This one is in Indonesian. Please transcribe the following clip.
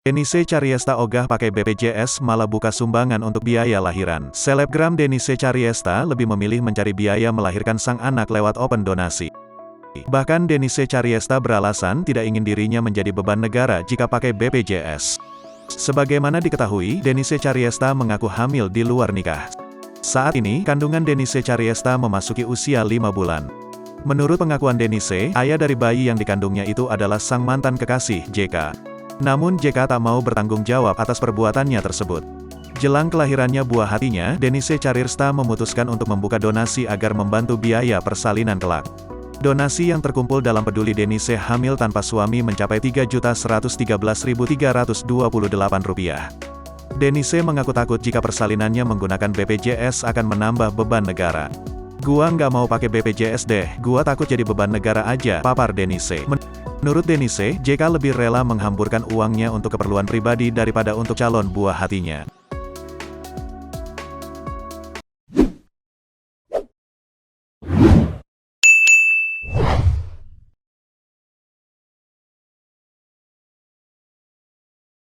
Denise Caryesta ogah pakai BPJS malah buka sumbangan untuk biaya lahiran. Selebgram Denise Caryesta lebih memilih mencari biaya melahirkan sang anak lewat open donasi. Bahkan Denise Caryesta beralasan tidak ingin dirinya menjadi beban negara jika pakai BPJS. Sebagaimana diketahui, Denise Caryesta mengaku hamil di luar nikah. Saat ini, kandungan Denise Caryesta memasuki usia 5 bulan. Menurut pengakuan Denise, ayah dari bayi yang dikandungnya itu adalah sang mantan kekasih, JK. Namun JK tak mau bertanggung jawab atas perbuatannya tersebut. Jelang kelahirannya buah hatinya, Denise Caryesta memutuskan untuk membuka donasi agar membantu biaya persalinan kelak. Donasi yang terkumpul dalam peduli Denise hamil tanpa suami mencapai Rp3.113.328. Denise mengaku takut jika persalinannya menggunakan BPJS akan menambah beban negara. "Gua nggak mau pakai BPJS deh, gua takut jadi beban negara aja," papar Denise. Menurut Denise, JK lebih rela menghamburkan uangnya untuk keperluan pribadi daripada untuk calon buah hatinya.